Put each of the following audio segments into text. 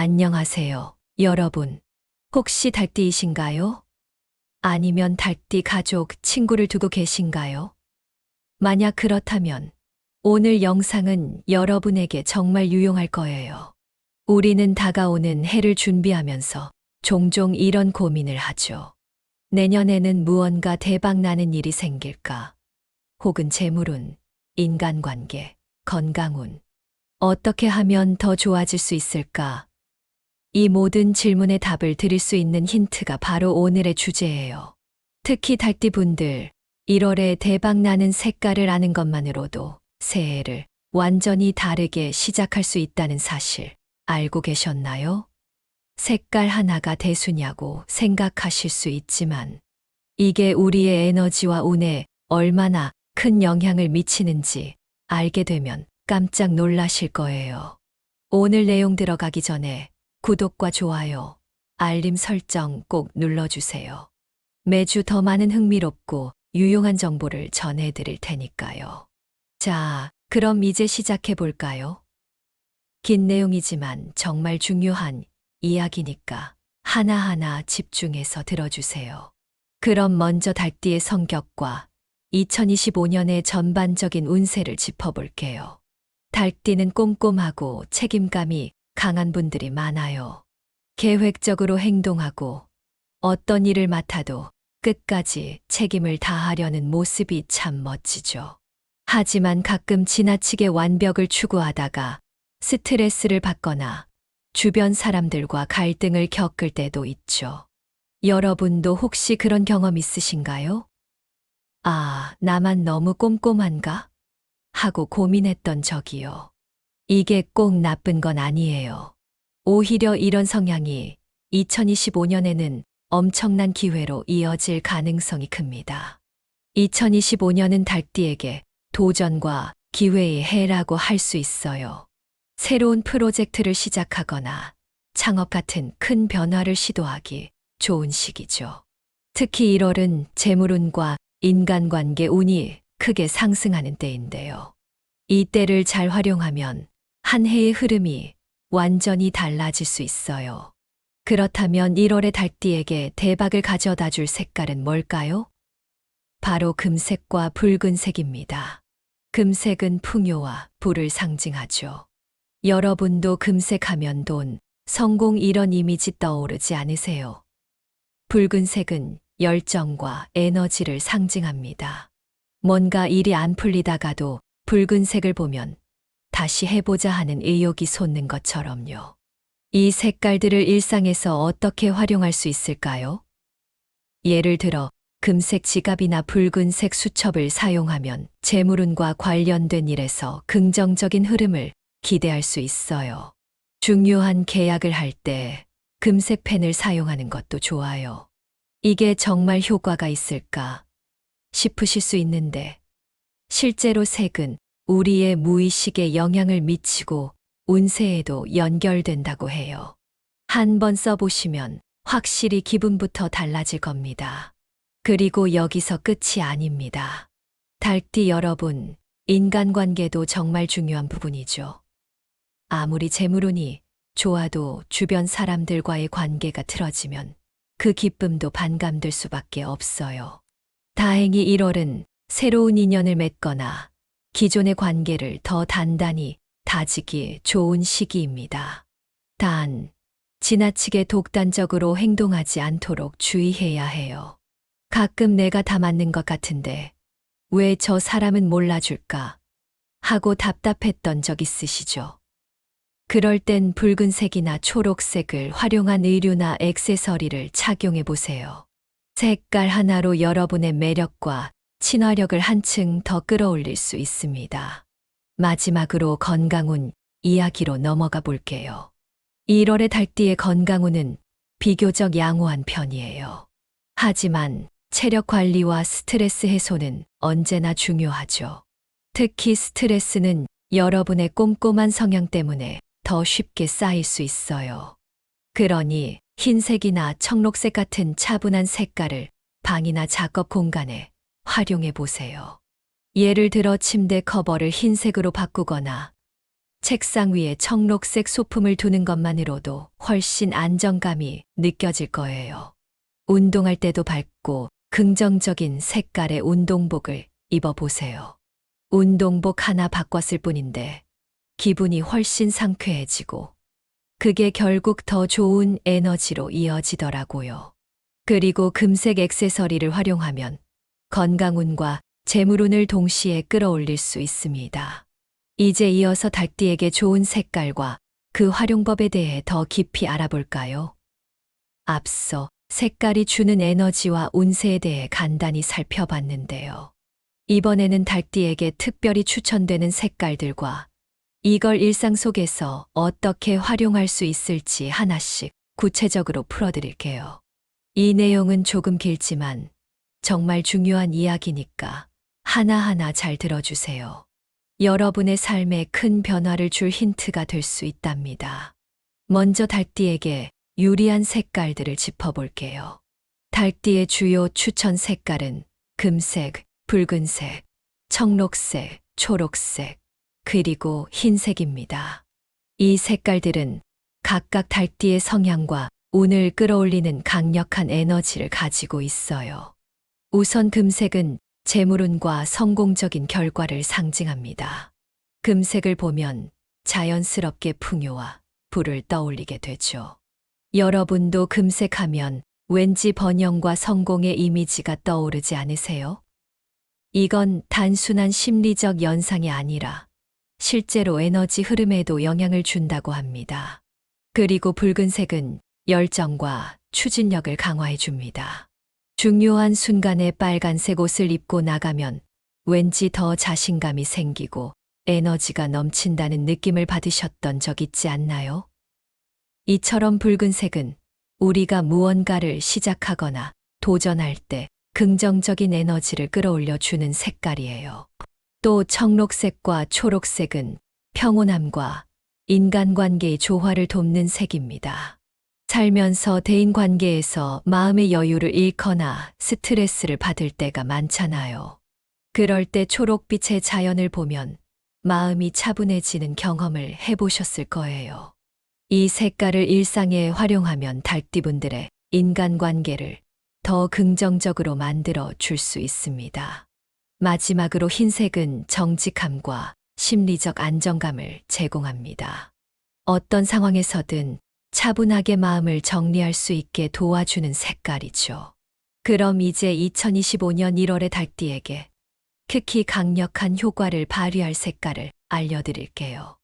안녕하세요, 여러분. 혹시 달띠이신가요? 아니면 달띠 가족, 친구를 두고 계신가요? 만약 그렇다면 오늘 영상은 여러분에게 정말 유용할 거예요. 우리는 다가오는 해를 준비하면서 종종 이런 고민을 하죠. 내년에는 무언가 대박나는 일이 생길까? 혹은 재물운, 인간관계, 건강운. 어떻게 하면 더 좋아질 수 있을까? 이 모든 질문에 답을 드릴 수 있는 힌트가 바로 오늘의 주제예요. 특히 달띠분들, 1월에 대박나는 색깔을 아는 것만으로도 새해를 완전히 다르게 시작할 수 있다는 사실 알고 계셨나요? 색깔 하나가 대수냐고 생각하실 수 있지만 이게 우리의 에너지와 운에 얼마나 큰 영향을 미치는지 알게 되면 깜짝 놀라실 거예요. 오늘 내용 들어가기 전에 구독과 좋아요, 알림 설정 꼭 눌러주세요. 매주 더 많은 흥미롭고 유용한 정보를 전해드릴 테니까요. 자, 그럼 이제 시작해 볼까요? 긴 내용이지만 정말 중요한 이야기니까 하나하나 집중해서 들어주세요. 그럼 먼저 달띠의 성격과 2025년의 전반적인 운세를 짚어볼게요. 달띠는 꼼꼼하고 책임감이 강한 분들이 많아요. 계획적으로 행동하고 어떤 일을 맡아도 끝까지 책임을 다하려는 모습이 참 멋지죠. 하지만 가끔 지나치게 완벽을 추구하다가 스트레스를 받거나 주변 사람들과 갈등을 겪을 때도 있죠. 여러분도 혹시 그런 경험 있으신가요? 아, 나만 너무 꼼꼼한가? 하고 고민했던 적이요. 이게 꼭 나쁜 건 아니에요. 오히려 이런 성향이 2025년에는 엄청난 기회로 이어질 가능성이 큽니다. 2025년은 달띠에게 도전과 기회의 해라고 할 수 있어요. 새로운 프로젝트를 시작하거나 창업 같은 큰 변화를 시도하기 좋은 시기죠. 특히 1월은 재물운과 인간관계 운이 크게 상승하는 때인데요. 이 때를 잘 활용하면 한 해의 흐름이 완전히 달라질 수 있어요. 그렇다면 1월의 달띠에게 대박을 가져다 줄 색깔은 뭘까요? 바로 금색과 붉은색입니다. 금색은 풍요와 부를 상징하죠. 여러분도 금색하면 돈, 성공 이런 이미지 떠오르지 않으세요? 붉은색은 열정과 에너지를 상징합니다. 뭔가 일이 안 풀리다가도 붉은색을 보면 다시 해보자 하는 의욕이 솟는 것처럼요. 이 색깔들을 일상에서 어떻게 활용할 수 있을까요? 예를 들어 금색 지갑이나 붉은색 수첩을 사용하면 재물운과 관련된 일에서 긍정적인 흐름을 기대할 수 있어요. 중요한 계약을 할 때 금색 펜을 사용하는 것도 좋아요. 이게 정말 효과가 있을까 싶으실 수 있는데 실제로 색은 우리의 무의식에 영향을 미치고 운세에도 연결된다고 해요. 한번 써보시면 확실히 기분부터 달라질 겁니다. 그리고 여기서 끝이 아닙니다. 달띠 여러분, 인간관계도 정말 중요한 부분이죠. 아무리 재물운이 좋아도 주변 사람들과의 관계가 틀어지면 그 기쁨도 반감될 수밖에 없어요. 다행히 1월은 새로운 인연을 맺거나 기존의 관계를 더 단단히 다지기 좋은 시기입니다. 단, 지나치게 독단적으로 행동하지 않도록 주의해야 해요. 가끔 내가 다 맞는 것 같은데 왜 저 사람은 몰라줄까 하고 답답했던 적 있으시죠? 그럴 땐 붉은색이나 초록색을 활용한 의류나 액세서리를 착용해 보세요. 색깔 하나로 여러분의 매력과 친화력을 한층 더 끌어올릴 수 있습니다. 마지막으로 건강운 이야기로 넘어가 볼게요. 1월의 달띠의 건강운은 비교적 양호한 편이에요. 하지만 체력 관리와 스트레스 해소는 언제나 중요하죠. 특히 스트레스는 여러분의 꼼꼼한 성향 때문에 더 쉽게 쌓일 수 있어요. 그러니 흰색이나 청록색 같은 차분한 색깔을 방이나 작업 공간에 활용해 보세요. 예를 들어 침대 커버를 흰색으로 바꾸거나 책상 위에 청록색 소품을 두는 것만으로도 훨씬 안정감이 느껴질 거예요. 운동할 때도 밝고 긍정적인 색깔의 운동복을 입어보세요. 운동복 하나 바꿨을 뿐인데 기분이 훨씬 상쾌해지고 그게 결국 더 좋은 에너지로 이어지더라고요. 그리고 금색 액세서리를 활용하면 건강운과 재물운을 동시에 끌어올릴 수 있습니다. 이제 이어서 닭띠에게 좋은 색깔과 그 활용법에 대해 더 깊이 알아볼까요? 앞서 색깔이 주는 에너지와 운세에 대해 간단히 살펴봤는데요. 이번에는 닭띠에게 특별히 추천되는 색깔들과 이걸 일상 속에서 어떻게 활용할 수 있을지 하나씩 구체적으로 풀어드릴게요. 이 내용은 조금 길지만 정말 중요한 이야기니까 하나하나 잘 들어주세요. 여러분의 삶에 큰 변화를 줄 힌트가 될 수 있답니다. 먼저 닭띠에게 유리한 색깔들을 짚어볼게요. 닭띠의 주요 추천 색깔은 금색, 붉은색, 청록색, 초록색, 그리고 흰색입니다. 이 색깔들은 각각 닭띠의 성향과 운을 끌어올리는 강력한 에너지를 가지고 있어요. 우선 금색은 재물운과 성공적인 결과를 상징합니다. 금색을 보면 자연스럽게 풍요와 부를 떠올리게 되죠. 여러분도 금색하면 왠지 번영과 성공의 이미지가 떠오르지 않으세요? 이건 단순한 심리적 연상이 아니라 실제로 에너지 흐름에도 영향을 준다고 합니다. 그리고 붉은색은 열정과 추진력을 강화해 줍니다. 중요한 순간에 빨간색 옷을 입고 나가면 왠지 더 자신감이 생기고 에너지가 넘친다는 느낌을 받으셨던 적 있지 않나요? 이처럼 붉은색은 우리가 무언가를 시작하거나 도전할 때 긍정적인 에너지를 끌어올려 주는 색깔이에요. 또 청록색과 초록색은 평온함과 인간관계의 조화를 돕는 색입니다. 살면서 대인관계에서 마음의 여유를 잃거나 스트레스를 받을 때가 많잖아요. 그럴 때 초록빛의 자연을 보면 마음이 차분해지는 경험을 해보셨을 거예요. 이 색깔을 일상에 활용하면 닭띠분들의 인간관계를 더 긍정적으로 만들어 줄 수 있습니다. 마지막으로 흰색은 정직함과 심리적 안정감을 제공합니다. 어떤 상황에서든 차분하게 마음을 정리할 수 있게 도와주는 색깔이죠. 그럼 이제 2025년 1월의 닭띠에게 특히 강력한 효과를 발휘할 색깔을 알려드릴게요.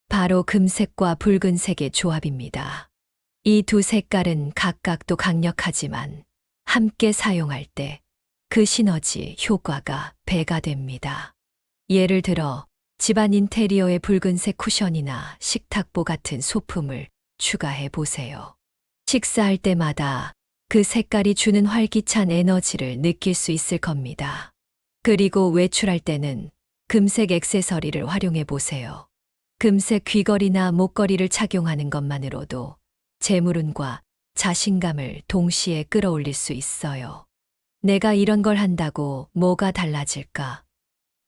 바로 금색과 붉은색의 조합입니다. 이 두 색깔은 각각 또 강력하지만 함께 사용할 때 그 시너지 효과가 배가 됩니다. 예를 들어 집안 인테리어에 붉은색 쿠션이나 식탁보 같은 소품을 추가해 보세요. 식사할 때마다 그 색깔이 주는 활기찬 에너지를 느낄 수 있을 겁니다. 그리고 외출할 때는 금색 액세서리를 활용해 보세요. 금색 귀걸이나 목걸이를 착용하는 것만으로도 재물운과 자신감을 동시에 끌어올릴 수 있어요. 내가 이런 걸 한다고 뭐가 달라질까?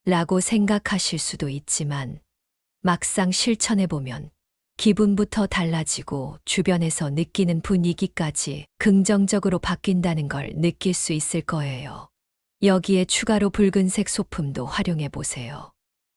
라고 생각하실 수도 있지만 막상 실천해보면 기분부터 달라지고 주변에서 느끼는 분위기까지 긍정적으로 바뀐다는 걸 느낄 수 있을 거예요. 여기에 추가로 붉은색 소품도 활용해 보세요.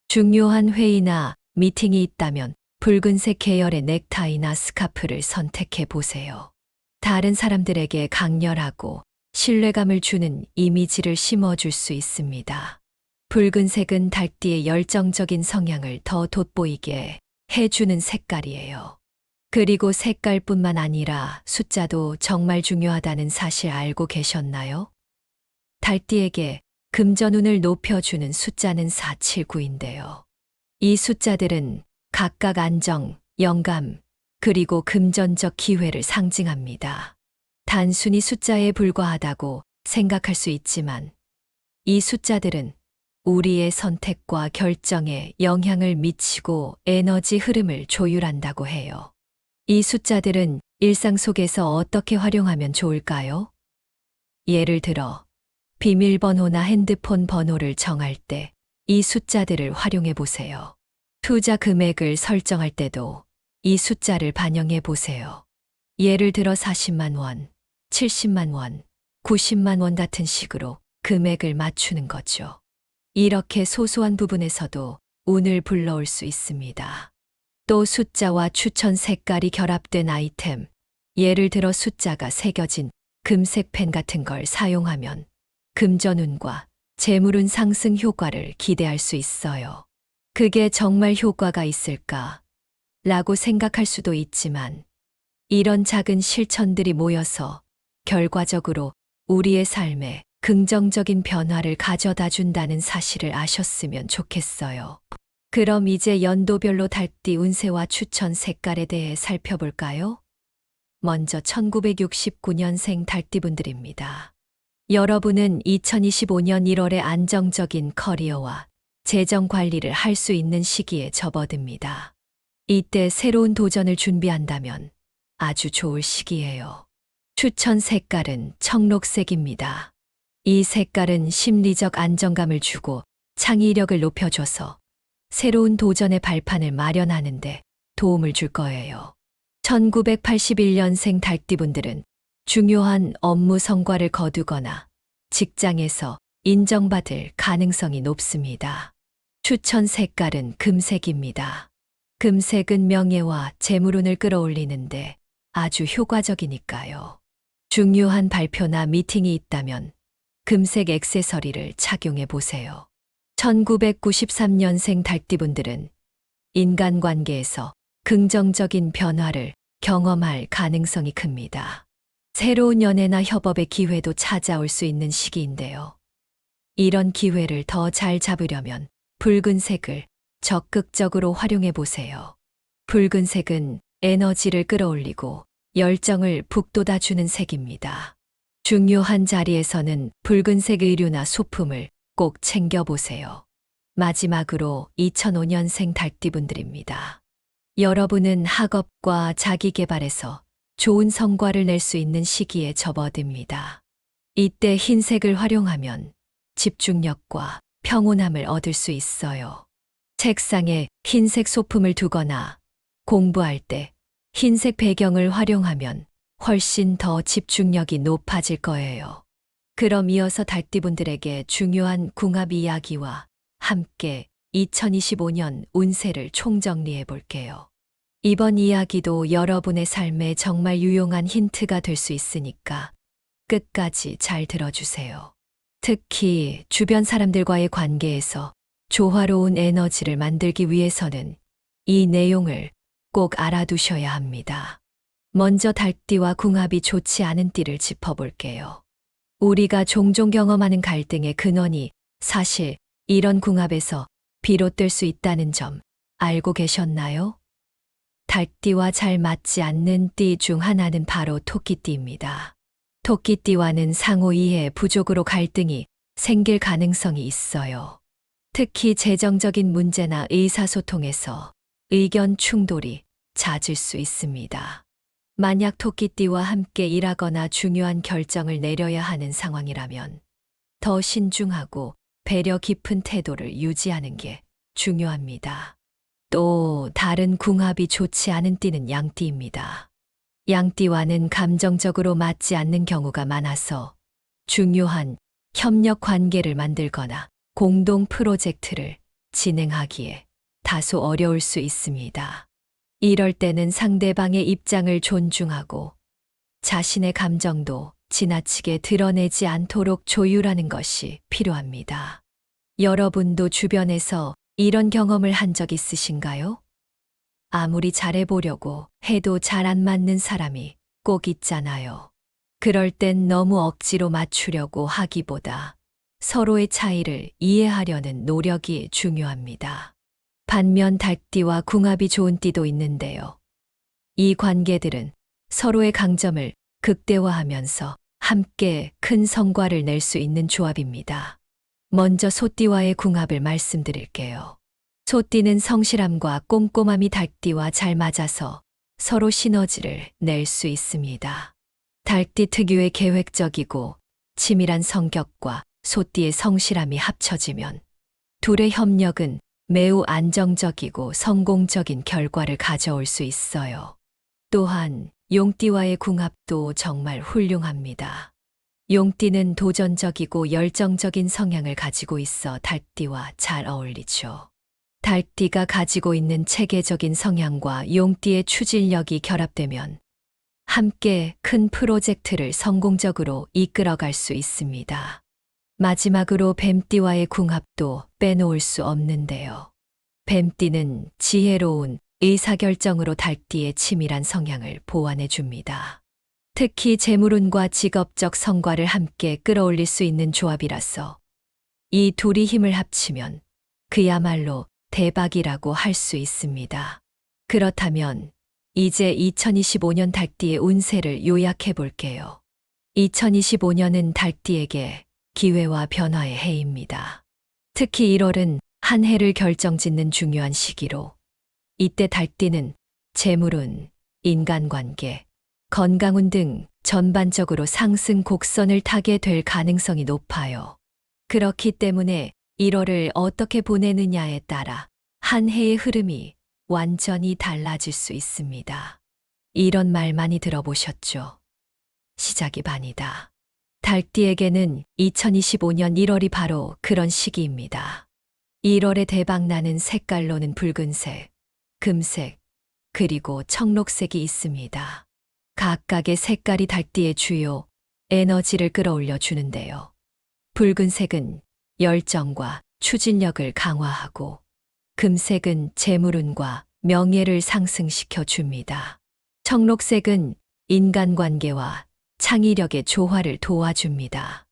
중요한 회의나 미팅이 있다면 붉은색 계열의 넥타이나 스카프를 선택해 보세요. 다른 사람들에게 강렬하고 신뢰감을 주는 이미지를 심어줄 수 있습니다. 붉은색은 닭띠의 열정적인 성향을 더 돋보이게 해주는 색깔이에요. 그리고 색깔뿐만 아니라 숫자도 정말 중요하다는 사실 알고 계셨나요? 닭띠에게 금전운을 높여주는 숫자는 479인데요. 이 숫자들은 각각 안정, 영감, 그리고 금전적 기회를 상징합니다. 단순히 숫자에 불과하다고 생각할 수 있지만 이 숫자들은 우리의 선택과 결정에 영향을 미치고 에너지 흐름을 조율한다고 해요. 이 숫자들은 일상 속에서 어떻게 활용하면 좋을까요? 예를 들어 비밀번호나 핸드폰 번호를 정할 때 이 숫자들을 활용해 보세요. 투자 금액을 설정할 때도 이 숫자를 반영해 보세요. 예를 들어 40만 원, 70만 원, 90만 원 같은 식으로 금액을 맞추는 거죠. 이렇게 소소한 부분에서도 운을 불러올 수 있습니다. 또 숫자와 추천 색깔이 결합된 아이템, 예를 들어 숫자가 새겨진 금색 펜 같은 걸 사용하면 금전운과 재물운 상승 효과를 기대할 수 있어요. 그게 정말 효과가 있을까? 라고 생각할 수도 있지만 이런 작은 실천들이 모여서 결과적으로 우리의 삶에 긍정적인 변화를 가져다 준다는 사실을 아셨으면 좋겠어요. 그럼 이제 연도별로 달띠 운세와 추천 색깔에 대해 살펴볼까요? 먼저 1969년생 달띠분들입니다. 여러분은 2025년 1월에 안정적인 커리어와 재정 관리를 할 수 있는 시기에 접어듭니다. 이때 새로운 도전을 준비한다면 아주 좋을 시기예요. 추천 색깔은 청록색입니다. 이 색깔은 심리적 안정감을 주고 창의력을 높여줘서 새로운 도전의 발판을 마련하는데 도움을 줄 거예요. 1981년생 달띠분들은 중요한 업무 성과를 거두거나 직장에서 인정받을 가능성이 높습니다. 추천 색깔은 금색입니다. 금색은 명예와 재물운을 끌어올리는데 아주 효과적이니까요. 중요한 발표나 미팅이 있다면 금색 액세서리를 착용해 보세요. 1993년생 달띠분들은 인간관계에서 긍정적인 변화를 경험할 가능성이 큽니다. 새로운 연애나 협업의 기회도 찾아올 수 있는 시기인데요. 이런 기회를 더 잘 잡으려면 붉은색을 적극적으로 활용해 보세요. 붉은색은 에너지를 끌어올리고 열정을 북돋아주는 색입니다. 중요한 자리에서는 붉은색 의류나 소품을 꼭 챙겨보세요. 마지막으로 2005년생 달띠분들입니다. 여러분은 학업과 자기개발에서 좋은 성과를 낼 수 있는 시기에 접어듭니다. 이때 흰색을 활용하면 집중력과 평온함을 얻을 수 있어요. 책상에 흰색 소품을 두거나 공부할 때 흰색 배경을 활용하면 훨씬 더 집중력이 높아질 거예요. 그럼 이어서 달띠분들에게 중요한 궁합 이야기와 함께 2025년 운세를 총정리해 볼게요. 이번 이야기도 여러분의 삶에 정말 유용한 힌트가 될 수 있으니까 끝까지 잘 들어주세요. 특히 주변 사람들과의 관계에서 조화로운 에너지를 만들기 위해서는 이 내용을 꼭 알아두셔야 합니다. 먼저 달띠와 궁합이 좋지 않은 띠를 짚어볼게요. 우리가 종종 경험하는 갈등의 근원이 사실 이런 궁합에서 비롯될 수 있다는 점 알고 계셨나요? 달띠와 잘 맞지 않는 띠 중 하나는 바로 토끼띠입니다. 토끼띠와는 상호 이해 부족으로 갈등이 생길 가능성이 있어요. 특히 재정적인 문제나 의사소통에서 의견 충돌이 잦을 수 있습니다. 만약 토끼띠와 함께 일하거나 중요한 결정을 내려야 하는 상황이라면 더 신중하고 배려 깊은 태도를 유지하는 게 중요합니다. 또 다른 궁합이 좋지 않은 띠는 양띠입니다. 양띠와는 감정적으로 맞지 않는 경우가 많아서 중요한 협력 관계를 만들거나 공동 프로젝트를 진행하기에 다소 어려울 수 있습니다. 이럴 때는 상대방의 입장을 존중하고 자신의 감정도 지나치게 드러내지 않도록 조율하는 것이 필요합니다. 여러분도 주변에서 이런 경험을 한 적 있으신가요? 아무리 잘해보려고 해도 잘 안 맞는 사람이 꼭 있잖아요. 그럴 땐 너무 억지로 맞추려고 하기보다 서로의 차이를 이해하려는 노력이 중요합니다. 반면 달띠와 궁합이 좋은 띠도 있는데요. 이 관계들은 서로의 강점을 극대화하면서 함께 큰 성과를 낼 수 있는 조합입니다. 먼저 소띠와의 궁합을 말씀드릴게요. 소띠는 성실함과 꼼꼼함이 달띠와 잘 맞아서 서로 시너지를 낼 수 있습니다. 달띠 특유의 계획적이고 치밀한 성격과 소띠의 성실함이 합쳐지면 둘의 협력은 매우 안정적이고 성공적인 결과를 가져올 수 있어요. 또한 용띠와의 궁합도 정말 훌륭합니다. 용띠는 도전적이고 열정적인 성향을 가지고 있어 달띠와 잘 어울리죠. 달띠가 가지고 있는 체계적인 성향과 용띠의 추진력이 결합되면 함께 큰 프로젝트를 성공적으로 이끌어갈 수 있습니다. 마지막으로 뱀띠와의 궁합도 빼놓을 수 없는데요. 뱀띠는 지혜로운 의사결정으로 달띠의 치밀한 성향을 보완해 줍니다. 특히 재물운과 직업적 성과를 함께 끌어올릴 수 있는 조합이라서 이 둘이 힘을 합치면 그야말로 대박이라고 할 수 있습니다. 그렇다면 이제 2025년 달띠의 운세를 요약해 볼게요. 2025년은 달띠에게 기회와 변화의 해입니다. 특히 1월은 한 해를 결정짓는 중요한 시기로 이때 달띠는 재물운, 인간관계, 건강운 등 전반적으로 상승 곡선을 타게 될 가능성이 높아요. 그렇기 때문에 1월을 어떻게 보내느냐에 따라 한 해의 흐름이 완전히 달라질 수 있습니다. 이런 말 많이 들어보셨죠? 시작이 반이다. 달띠에게는 2025년 1월이 바로 그런 시기입니다. 1월에 대박나는 색깔로는 붉은색, 금색, 그리고 청록색이 있습니다. 각각의 색깔이 달띠의 주요 에너지를 끌어올려 주는데요. 붉은색은 열정과 추진력을 강화하고 금색은 재물운과 명예를 상승시켜 줍니다. 청록색은 인간관계와 창의력의 조화를 도와줍니다.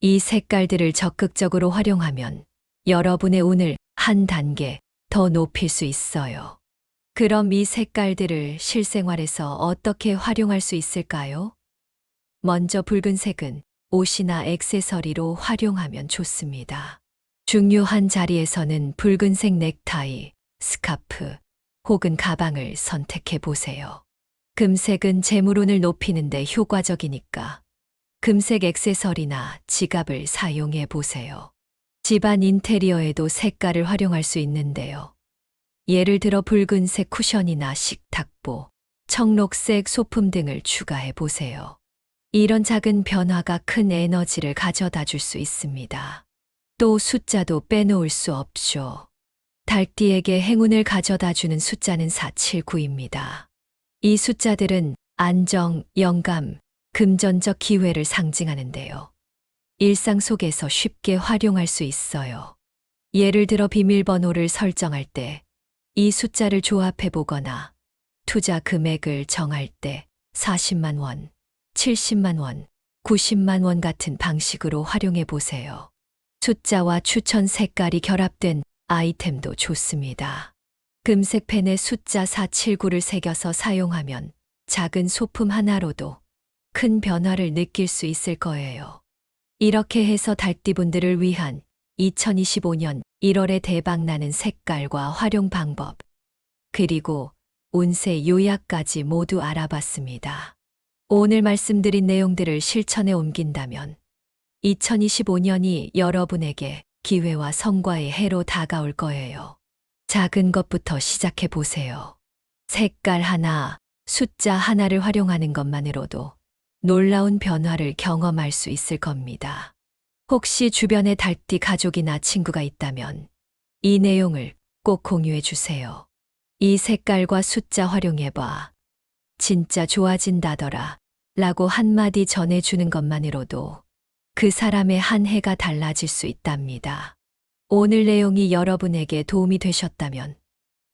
이 색깔들을 적극적으로 활용하면 여러분의 운을 한 단계 더 높일 수 있어요. 그럼 이 색깔들을 실생활에서 어떻게 활용할 수 있을까요? 먼저 붉은색은 옷이나 액세서리로 활용하면 좋습니다. 중요한 자리에서는 붉은색 넥타이, 스카프 혹은 가방을 선택해 보세요. 금색은 재물운을 높이는 데 효과적이니까 금색 액세서리나 지갑을 사용해 보세요. 집안 인테리어에도 색깔을 활용할 수 있는데요. 예를 들어 붉은색 쿠션이나 식탁보, 청록색 소품 등을 추가해 보세요. 이런 작은 변화가 큰 에너지를 가져다 줄 수 있습니다. 또 숫자도 빼놓을 수 없죠. 달띠에게 행운을 가져다 주는 숫자는 479입니다. 이 숫자들은 안정, 영감, 금전적 기회를 상징하는데요. 일상 속에서 쉽게 활용할 수 있어요. 예를 들어 비밀번호를 설정할 때 이 숫자를 조합해 보거나 투자 금액을 정할 때 40만 원, 70만 원, 90만 원 같은 방식으로 활용해 보세요. 숫자와 추천 색깔이 결합된 아이템도 좋습니다. 금색 펜에 숫자 479를 새겨서 사용하면 작은 소품 하나로도 큰 변화를 느낄 수 있을 거예요. 이렇게 해서 달띠분들을 위한 2025년 1월에 대박나는 색깔과 활용 방법, 그리고 운세 요약까지 모두 알아봤습니다. 오늘 말씀드린 내용들을 실천에 옮긴다면 2025년이 여러분에게 기회와 성과의 해로 다가올 거예요. 작은 것부터 시작해 보세요. 색깔 하나, 숫자 하나를 활용하는 것만으로도 놀라운 변화를 경험할 수 있을 겁니다. 혹시 주변에 달띠 가족이나 친구가 있다면 이 내용을 꼭 공유해 주세요. 이 색깔과 숫자 활용해봐. 진짜 좋아진다더라. 라고 한마디 전해주는 것만으로도 그 사람의 한 해가 달라질 수 있답니다. 오늘 내용이 여러분에게 도움이 되셨다면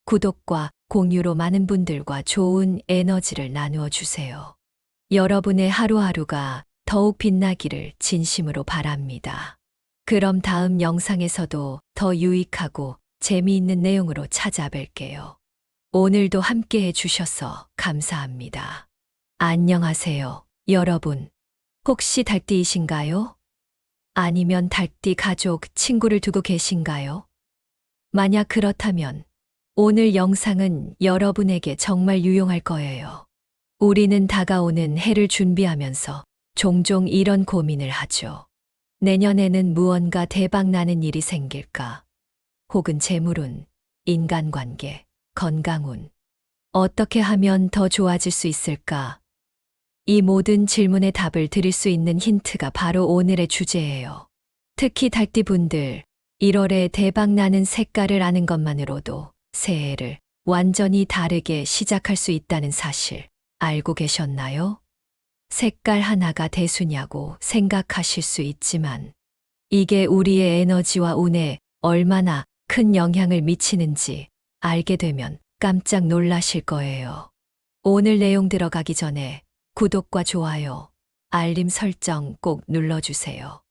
구독과 공유로 많은 분들과 좋은 에너지를 나누어 주세요. 여러분의 하루하루가 더욱 빛나기를 진심으로 바랍니다. 그럼 다음 영상에서도 더 유익하고 재미있는 내용으로 찾아뵐게요. 오늘도 함께 해주셔서 감사합니다. 안녕하세요, 여러분. 혹시 달띠이신가요? 아니면 달띠 가족, 친구를 두고 계신가요? 만약 그렇다면 오늘 영상은 여러분에게 정말 유용할 거예요. 우리는 다가오는 해를 준비하면서 종종 이런 고민을 하죠. 내년에는 무언가 대박나는 일이 생길까? 혹은 재물운, 인간관계, 건강운. 어떻게 하면 더 좋아질 수 있을까? 이 모든 질문에 답을 드릴 수 있는 힌트가 바로 오늘의 주제예요. 특히 달띠분들, 1월에 대박나는 색깔을 아는 것만으로도 새해를 완전히 다르게 시작할 수 있다는 사실 알고 계셨나요? 색깔 하나가 대수냐고 생각하실 수 있지만 이게 우리의 에너지와 운에 얼마나 큰 영향을 미치는지 알게 되면 깜짝 놀라실 거예요. 오늘 내용 들어가기 전에 구독과 좋아요, 알림 설정 꼭 눌러주세요.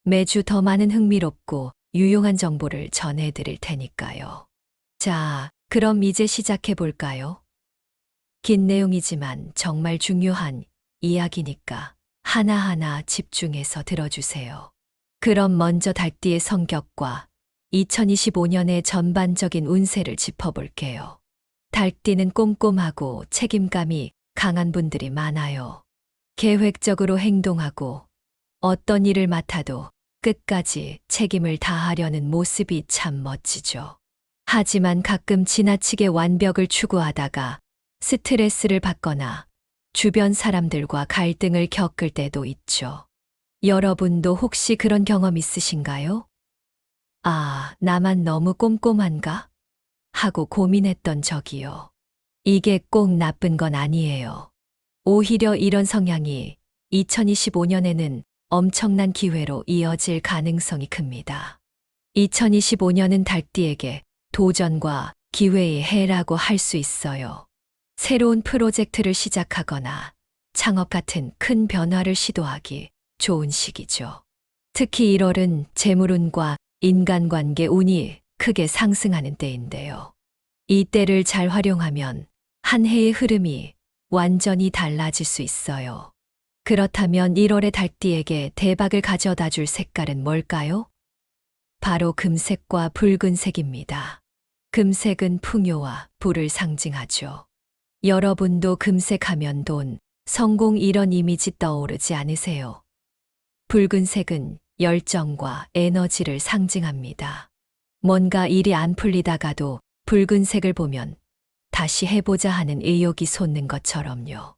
매주 더 많은 흥미롭고 유용한 정보를 전해드릴 테니까요. 자, 그럼 이제 시작해 볼까요? 긴 내용이지만 정말 중요한 이야기니까 하나하나 집중해서 들어주세요. 그럼 먼저 달띠의 성격과 2025년의 전반적인 운세를 짚어볼게요. 달띠는 꼼꼼하고 책임감이 강한 분들이 많아요. 계획적으로 행동하고 어떤 일을 맡아도 끝까지 책임을 다하려는 모습이 참 멋지죠. 하지만 가끔 지나치게 완벽을 추구하다가 스트레스를 받거나 주변 사람들과 갈등을 겪을 때도 있죠. 여러분도 혹시 그런 경험 있으신가요? 아, 나만 너무 꼼꼼한가? 하고 고민했던 적이요. 이게 꼭 나쁜 건 아니에요. 오히려 이런 성향이 2025년에는 엄청난 기회로 이어질 가능성이 큽니다. 2025년은 달띠에게 도전과 기회의 해라고 할 수 있어요. 새로운 프로젝트를 시작하거나 창업 같은 큰 변화를 시도하기 좋은 시기죠. 특히 1월은 재물운과 인간관계 운이 크게 상승하는 때인데요. 이 때를 잘 활용하면 한 해의 흐름이 완전히 달라질 수 있어요. 그렇다면 1월의 달띠에게 대박을 가져다 줄 색깔은 뭘까요? 바로 금색과 붉은색입니다. 금색은 풍요와 부를 상징하죠. 여러분도 금색하면 돈, 성공 이런 이미지 떠오르지 않으세요? 붉은색은 열정과 에너지를 상징합니다. 뭔가 일이 안 풀리다가도 붉은색을 보면 다시 해보자 하는 의욕이 솟는 것처럼요.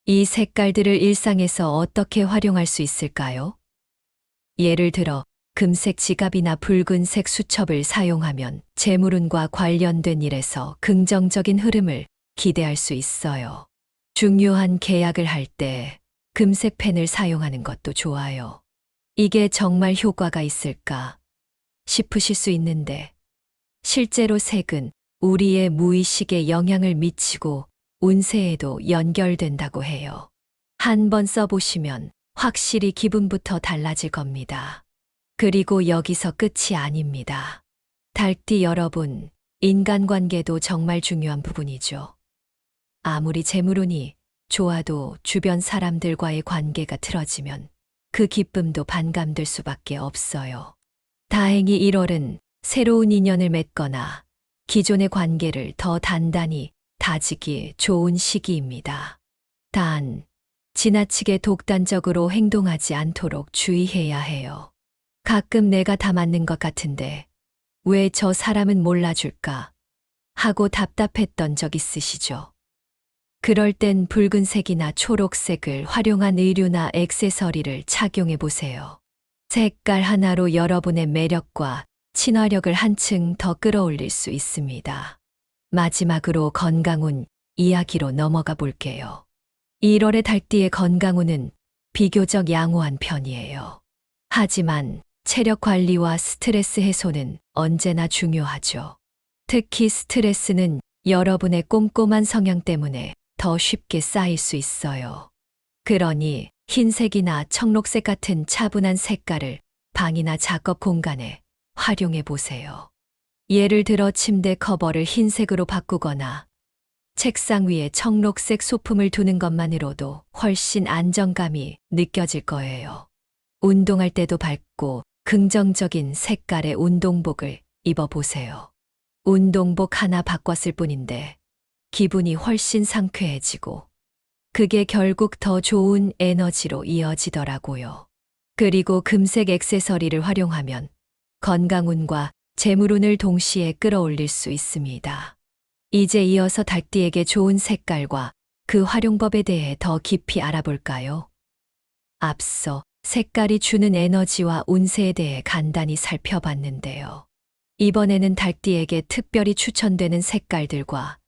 이 색깔들을 일상에서 어떻게 활용할 수 있을까요? 예를 들어 금색 지갑이나 붉은색 수첩을 사용하면 재물운과 관련된 일에서 긍정적인 흐름을 기대할 수 있어요. 중요한 계약을 할 때 금색 펜을 사용하는 것도 좋아요. 이게 정말 효과가 있을까 싶으실 수 있는데 실제로 색은 우리의 무의식에 영향을 미치고 운세에도 연결된다고 해요. 한번 써보시면 확실히 기분부터 달라질 겁니다. 그리고 여기서 끝이 아닙니다. 달띠 여러분, 인간관계도 정말 중요한 부분이죠. 아무리 재물운이 좋아도 주변 사람들과의 관계가 틀어지면 그 기쁨도 반감될 수밖에 없어요. 다행히 1월은 새로운 인연을 맺거나 기존의 관계를 더 단단히 다지기 좋은 시기입니다. 단, 지나치게 독단적으로 행동하지 않도록 주의해야 해요. 가끔 내가 다 맞는 것 같은데 왜 저 사람은 몰라줄까 하고 답답했던 적 있으시죠? 그럴 땐 붉은색이나 초록색을 활용한 의류나 액세서리를 착용해 보세요. 색깔 하나로 여러분의 매력과 친화력을 한층 더 끌어올릴 수 있습니다. 마지막으로 건강운 이야기로 넘어가 볼게요. 1월의 달띠의 건강운은 비교적 양호한 편이에요. 하지만 체력 관리와 스트레스 해소는 언제나 중요하죠. 특히 스트레스는 여러분의 꼼꼼한 성향 때문에 더 쉽게 쌓일 수 있어요. 그러니 흰색이나 청록색 같은 차분한 색깔을 방이나 작업 공간에 활용해 보세요. 예를 들어 침대 커버를 흰색으로 바꾸거나 책상 위에 청록색 소품을 두는 것만으로도 훨씬 안정감이 느껴질 거예요. 운동할 때도 밝고 긍정적인 색깔의 운동복을 입어보세요. 운동복 하나 바꿨을 뿐인데 기분이 훨씬 상쾌해지고 그게 결국 더 좋은 에너지로 이어지더라고요. 그리고 금색 액세서리를 활용하면 건강운과 재물운을 동시에 끌어올릴 수 있습니다. 이제 이어서 닭띠에게 좋은 색깔과 그 활용법에 대해 더 깊이 알아볼까요? 앞서 색깔이 주는 에너지와 운세에 대해 간단히 살펴봤는데요. 이번에는 닭띠에게 특별히 추천되는 색깔들과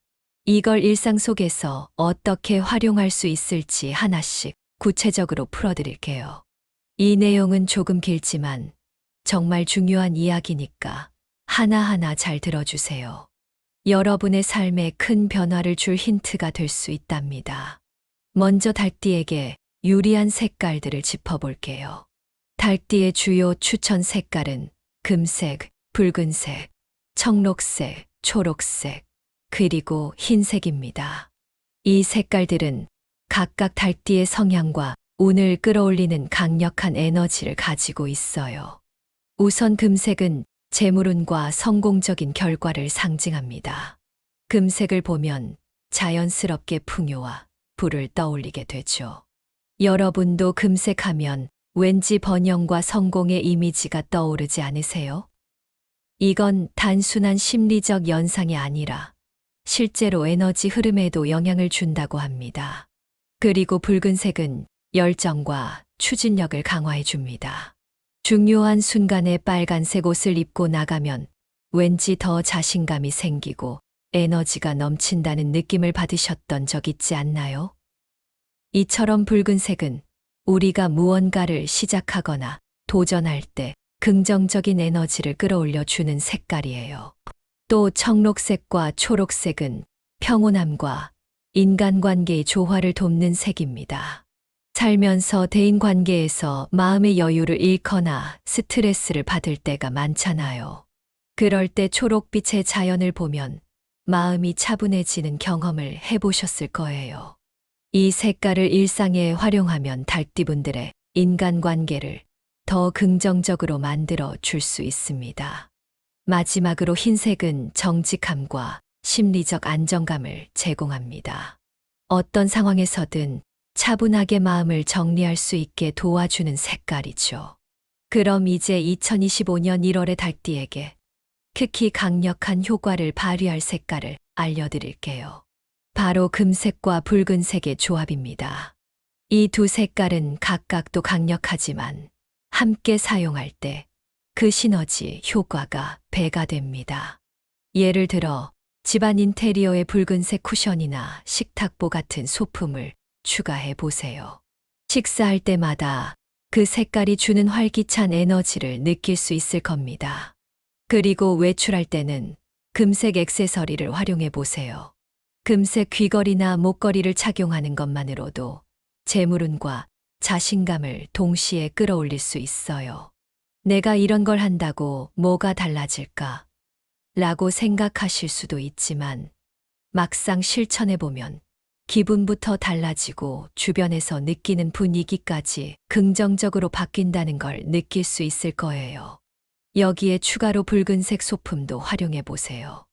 이걸 일상 속에서 어떻게 활용할 수 있을지 하나씩 구체적으로 풀어드릴게요. 이 내용은 조금 길지만 정말 중요한 이야기니까 하나하나 잘 들어주세요. 여러분의 삶에 큰 변화를 줄 힌트가 될 수 있답니다. 먼저 닭띠에게 유리한 색깔들을 짚어볼게요. 닭띠의 주요 추천 색깔은 금색, 붉은색, 청록색, 초록색, 그리고 흰색입니다. 이 색깔들은 각각 닭띠의 성향과 운을 끌어올리는 강력한 에너지를 가지고 있어요. 우선 금색은 재물운과 성공적인 결과를 상징합니다. 금색을 보면 자연스럽게 풍요와 부를 떠올리게 되죠. 여러분도 금색하면 왠지 번영과 성공의 이미지가 떠오르지 않으세요? 이건 단순한 심리적 연상이 아니라 실제로 에너지 흐름에도 영향을 준다고 합니다. 그리고 붉은색은 열정과 추진력을 강화해 줍니다. 중요한 순간에 빨간색 옷을 입고 나가면 왠지 더 자신감이 생기고 에너지가 넘친다는 느낌을 받으셨던 적 있지 않나요? 이처럼 붉은색은 우리가 무언가를 시작하거나 도전할 때 긍정적인 에너지를 끌어올려 주는 색깔이에요. 또 청록색과 초록색은 평온함과 인간관계의 조화를 돕는 색입니다. 살면서 대인관계에서 마음의 여유를 잃거나 스트레스를 받을 때가 많잖아요. 그럴 때 초록빛의 자연을 보면 마음이 차분해지는 경험을 해보셨을 거예요. 이 색깔을 일상에 활용하면 닭띠분들의 인간관계를 더 긍정적으로 만들어 줄 수 있습니다. 마지막으로 흰색은 정직함과 심리적 안정감을 제공합니다. 어떤 상황에서든 차분하게 마음을 정리할 수 있게 도와주는 색깔이죠. 그럼 이제 2025년 1월의 닭띠에게 특히 강력한 효과를 발휘할 색깔을 알려드릴게요. 바로 금색과 붉은색의 조합입니다. 이 두 색깔은 각각 또 강력하지만 함께 사용할 때 그 시너지 효과가 배가 됩니다. 예를 들어 집안 인테리어에 붉은색 쿠션이나 식탁보 같은 소품을 추가해 보세요. 식사할 때마다 그 색깔이 주는 활기찬 에너지를 느낄 수 있을 겁니다. 그리고 외출할 때는 금색 액세서리를 활용해 보세요. 금색 귀걸이나 목걸이를 착용하는 것만으로도 재물운과 자신감을 동시에 끌어올릴 수 있어요. 내가 이런 걸 한다고 뭐가 달라질까? 라고 생각하실 수도 있지만 막상 실천해보면 기분부터 달라지고 주변에서 느끼는 분위기까지 긍정적으로 바뀐다는 걸 느낄 수 있을 거예요. 여기에 추가로 붉은색 소품도 활용해 보세요.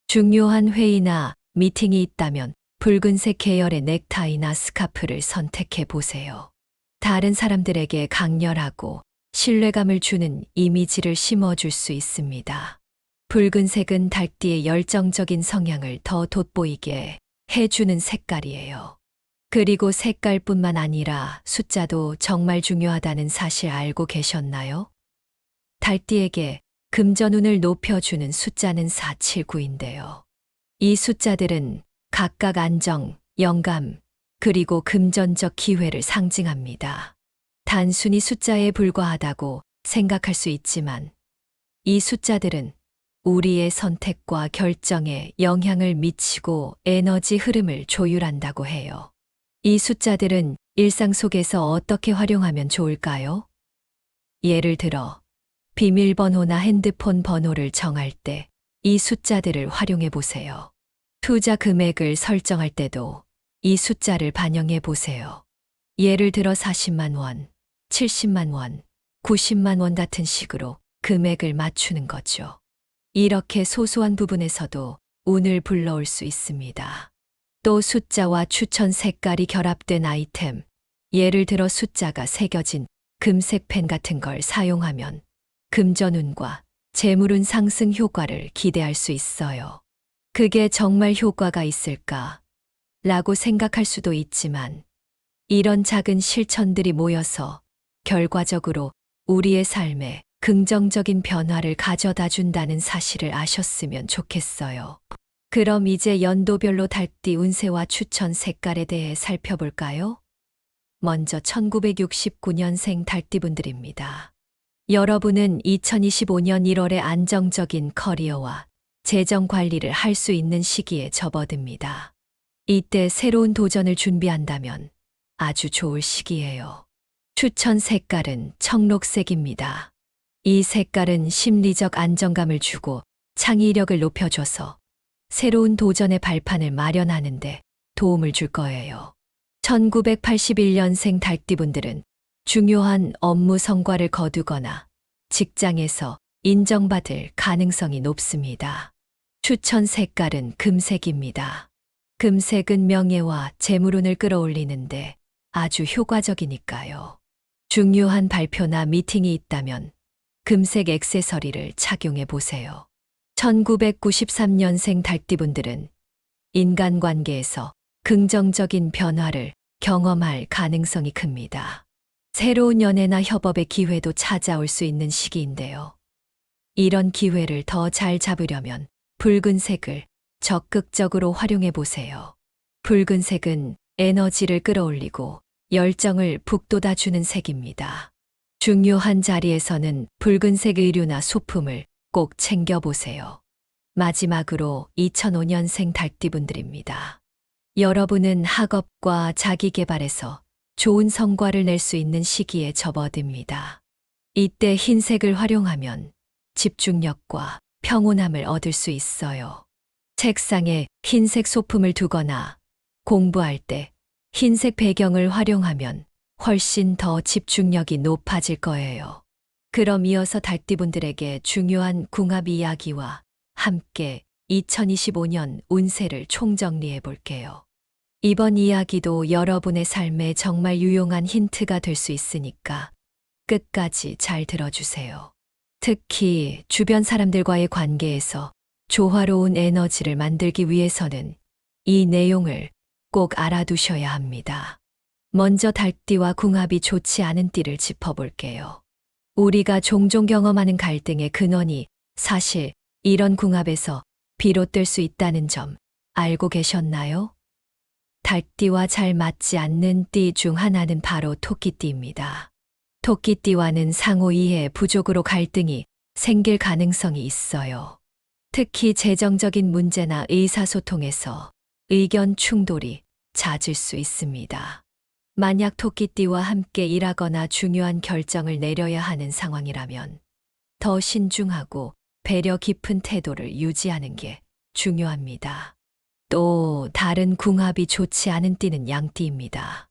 중요한 회의나 미팅이 있다면 붉은색 계열의 넥타이나 스카프를 선택해 보세요. 다른 사람들에게 강렬하고 신뢰감을 주는 이미지를 심어줄 수 있습니다. 붉은색은 닭띠의 열정적인 성향을 더 돋보이게 해주는 색깔이에요. 그리고 색깔뿐만 아니라 숫자도 정말 중요하다는 사실 알고 계셨나요? 닭띠에게 금전운을 높여주는 숫자는 479인데요. 이 숫자들은 각각 안정, 영감, 그리고 금전적 기회를 상징합니다. 단순히 숫자에 불과하다고 생각할 수 있지만 이 숫자들은 우리의 선택과 결정에 영향을 미치고 에너지 흐름을 조율한다고 해요. 이 숫자들은 일상 속에서 어떻게 활용하면 좋을까요? 예를 들어 비밀번호나 핸드폰 번호를 정할 때 이 숫자들을 활용해 보세요. 투자 금액을 설정할 때도 이 숫자를 반영해 보세요. 예를 들어 40만 원, 70만 원, 90만 원 같은 식으로 금액을 맞추는 거죠. 이렇게 소소한 부분에서도 운을 불러올 수 있습니다. 또 숫자와 추천 색깔이 결합된 아이템, 예를 들어 숫자가 새겨진 금색 펜 같은 걸 사용하면 금전운과 재물운 상승 효과를 기대할 수 있어요. 그게 정말 효과가 있을까? 라고 생각할 수도 있지만 이런 작은 실천들이 모여서 결과적으로 우리의 삶에 긍정적인 변화를 가져다 준다는 사실을 아셨으면 좋겠어요. 그럼 이제 연도별로 달띠 운세와 추천 색깔에 대해 살펴볼까요? 먼저 1969년생 달띠분들입니다. 여러분은 2025년 1월에 안정적인 커리어와 재정 관리를 할 수 있는 시기에 접어듭니다. 이때 새로운 도전을 준비한다면 아주 좋을 시기예요. 추천 색깔은 청록색입니다. 이 색깔은 심리적 안정감을 주고 창의력을 높여줘서 새로운 도전의 발판을 마련하는데 도움을 줄 거예요. 1981년생 달띠분들은 중요한 업무 성과를 거두거나 직장에서 인정받을 가능성이 높습니다. 추천 색깔은 금색입니다. 금색은 명예와 재물운을 끌어올리는데 아주 효과적이니까요. 중요한 발표나 미팅이 있다면 금색 액세서리를 착용해 보세요. 1993년생 달띠분들은 인간관계에서 긍정적인 변화를 경험할 가능성이 큽니다. 새로운 연애나 협업의 기회도 찾아올 수 있는 시기인데요. 이런 기회를 더 잘 잡으려면 붉은색을 적극적으로 활용해 보세요. 붉은색은 에너지를 끌어올리고 열정을 북돋아주는 색입니다. 중요한 자리에서는 붉은색 의류나 소품을 꼭 챙겨보세요. 마지막으로 2005년생 달띠분들입니다. 여러분은 학업과 자기개발에서 좋은 성과를 낼 수 있는 시기에 접어듭니다. 이때 흰색을 활용하면 집중력과 평온함을 얻을 수 있어요. 책상에 흰색 소품을 두거나 공부할 때 흰색 배경을 활용하면 훨씬 더 집중력이 높아질 거예요. 그럼 이어서 달띠분들에게 중요한 궁합 이야기와 함께 2025년 운세를 총정리해 볼게요. 이번 이야기도 여러분의 삶에 정말 유용한 힌트가 될 수 있으니까 끝까지 잘 들어주세요. 특히 주변 사람들과의 관계에서 조화로운 에너지를 만들기 위해서는 이 내용을 꼭 알아두셔야 합니다. 먼저 달띠와 궁합이 좋지 않은 띠를 짚어볼게요. 우리가 종종 경험하는 갈등의 근원이 사실 이런 궁합에서 비롯될 수 있다는 점 알고 계셨나요? 달띠와 잘 맞지 않는 띠 중 하나는 바로 토끼띠입니다. 토끼띠와는 상호 이해 부족으로 갈등이 생길 가능성이 있어요. 특히 재정적인 문제나 의사소통에서 의견 충돌이 잦을 수 있습니다. 만약 토끼띠와 함께 일하거나 중요한 결정을 내려야 하는 상황이라면 더 신중하고 배려 깊은 태도를 유지하는 게 중요합니다. 또 다른 궁합이 좋지 않은 띠는 양띠입니다.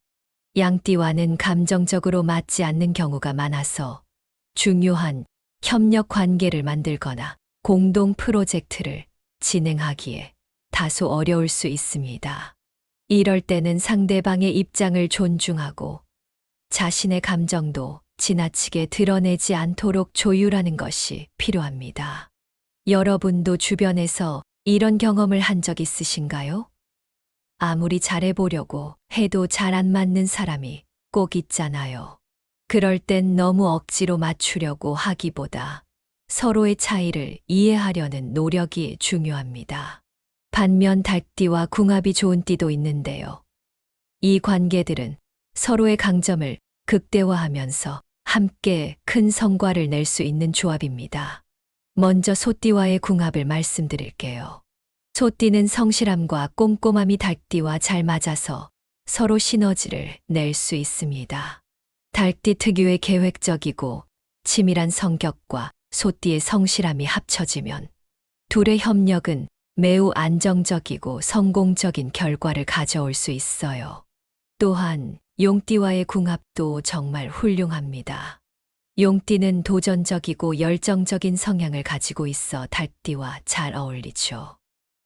양띠와는 감정적으로 맞지 않는 경우가 많아서 중요한 협력 관계를 만들거나 공동 프로젝트를 진행하기에 다소 어려울 수 있습니다. 이럴 때는 상대방의 입장을 존중하고 자신의 감정도 지나치게 드러내지 않도록 조율하는 것이 필요합니다. 여러분도 주변에서 이런 경험을 한 적 있으신가요? 아무리 잘해보려고 해도 잘 안 맞는 사람이 꼭 있잖아요. 그럴 땐 너무 억지로 맞추려고 하기보다 서로의 차이를 이해하려는 노력이 중요합니다. 반면 달띠와 궁합이 좋은 띠도 있는데요. 이 관계들은 서로의 강점을 극대화하면서 함께 큰 성과를 낼 수 있는 조합입니다. 먼저 소띠와의 궁합을 말씀드릴게요. 소띠는 성실함과 꼼꼼함이 달띠와 잘 맞아서 서로 시너지를 낼 수 있습니다. 달띠 특유의 계획적이고 치밀한 성격과 소띠의 성실함이 합쳐지면 둘의 협력은 매우 안정적이고 성공적인 결과를 가져올 수 있어요. 또한 용띠와의 궁합도 정말 훌륭합니다. 용띠는 도전적이고 열정적인 성향을 가지고 있어 달띠와 잘 어울리죠.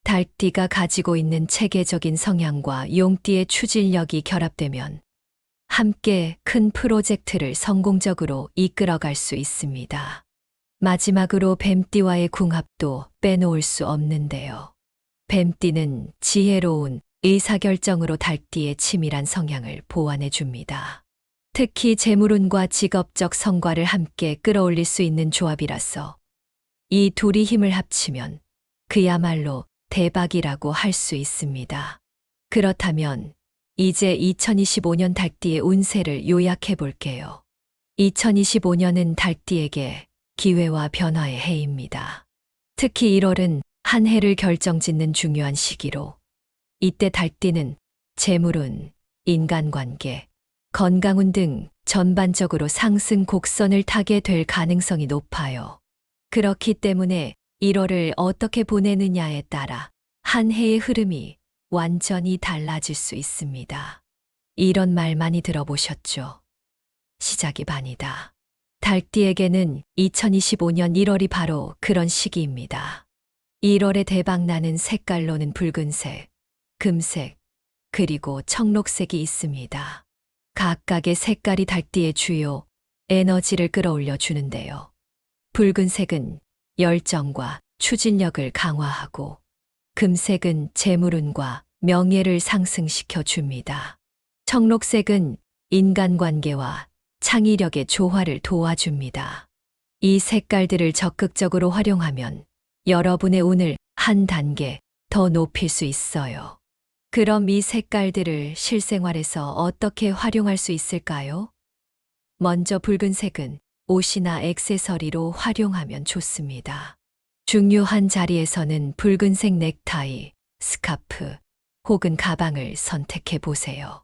달띠가 가지고 있는 체계적인 성향과 용띠의 추진력이 결합되면 함께 큰 프로젝트를 성공적으로 이끌어갈 수 있습니다. 마지막으로 뱀띠와의 궁합도 빼놓을 수 없는데요. 뱀띠는 지혜로운 의사결정으로 달띠의 치밀한 성향을 보완해 줍니다. 특히 재물운과 직업적 성과를 함께 끌어올릴 수 있는 조합이라서 이 둘이 힘을 합치면 그야말로 대박이라고 할 수 있습니다. 그렇다면 이제 2025년 달띠의 운세를 요약해 볼게요. 2025년은 달띠에게 기회와 변화의 해입니다. 특히 1월은 한 해를 결정짓는 중요한 시기로 이때 달띠는 재물운, 인간관계, 건강운 등 전반적으로 상승 곡선을 타게 될 가능성이 높아요. 그렇기 때문에 1월을 어떻게 보내느냐에 따라 한 해의 흐름이 완전히 달라질 수 있습니다. 이런 말 많이 들어보셨죠? 시작이 반이다. 달띠에게는 2025년 1월이 바로 그런 시기입니다. 1월에 대박나는 색깔로는 붉은색, 금색, 그리고 청록색이 있습니다. 각각의 색깔이 달띠의 주요 에너지를 끌어올려 주는데요. 붉은색은 열정과 추진력을 강화하고 금색은 재물운과 명예를 상승시켜 줍니다. 청록색은 인간관계와 창의력의 조화를 도와줍니다. 이 색깔들을 적극적으로 활용하면 여러분의 운을 한 단계 더 높일 수 있어요. 그럼 이 색깔들을 실생활에서 어떻게 활용할 수 있을까요? 먼저 붉은색은 옷이나 액세서리로 활용하면 좋습니다. 중요한 자리에서는 붉은색 넥타이, 스카프 혹은 가방을 선택해 보세요.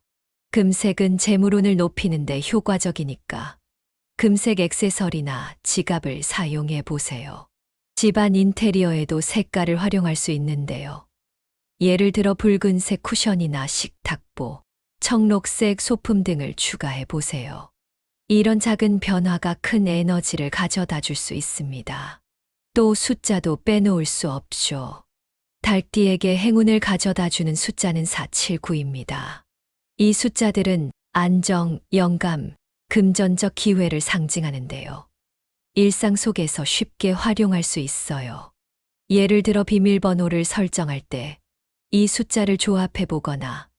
금색은 재물운을 높이는데 효과적이니까 금색 액세서리나 지갑을 사용해 보세요. 집안 인테리어에도 색깔을 활용할 수 있는데요. 예를 들어 붉은색 쿠션이나 식탁보, 청록색 소품 등을 추가해 보세요. 이런 작은 변화가 큰 에너지를 가져다 줄 수 있습니다. 또 숫자도 빼놓을 수 없죠. 달띠에게 행운을 가져다 주는 숫자는 479입니다. 이 숫자들은 안정, 영감, 금전적 기회를 상징하는데요. 일상 속에서 쉽게 활용할 수 있어요. 예를 들어 비밀번호를 설정할 때 이 숫자를 조합해 보거나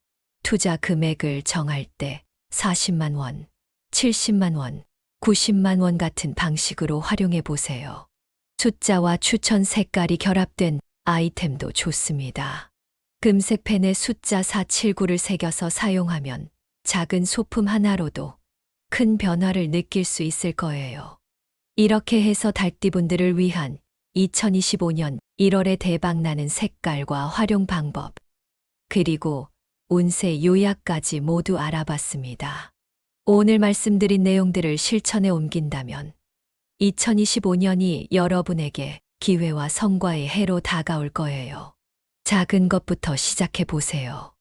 투자 금액을 정할 때 40만 원, 70만 원, 90만 원 같은 방식으로 활용해 보세요. 숫자와 추천 색깔이 결합된 아이템도 좋습니다. 금색 펜에 숫자 479를 새겨서 사용하면 작은 소품 하나로도 큰 변화를 느낄 수 있을 거예요. 이렇게 해서 달띠분들을 위한 2025년 1월에 대박나는 색깔과 활용 방법, 그리고 운세 요약까지 모두 알아봤습니다. 오늘 말씀드린 내용들을 실천에 옮긴다면 2025년이 여러분에게 기회와 성과의 해로 다가올 거예요. 작은 것부터 시작해 보세요.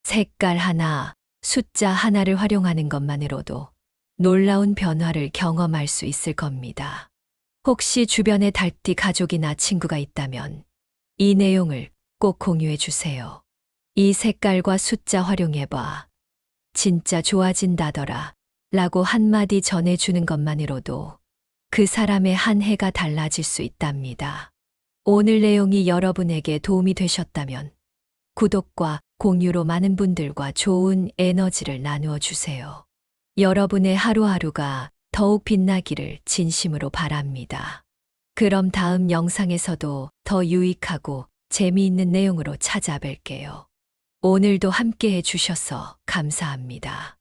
색깔 하나, 숫자 하나를 활용하는 것만으로도 놀라운 변화를 경험할 수 있을 겁니다. 혹시 주변에 달띠 가족이나 친구가 있다면 이 내용을 꼭 공유해 주세요. 이 색깔과 숫자 활용해봐. 진짜 좋아진다더라. 라고 한마디 전해주는 것만으로도 그 사람의 한 해가 달라질 수 있답니다. 오늘 내용이 여러분에게 도움이 되셨다면 구독과 공유로 많은 분들과 좋은 에너지를 나누어 주세요. 여러분의 하루하루가 더욱 빛나기를 진심으로 바랍니다. 그럼 다음 영상에서도 더 유익하고 재미있는 내용으로 찾아뵐게요. 오늘도 함께 해주셔서 감사합니다.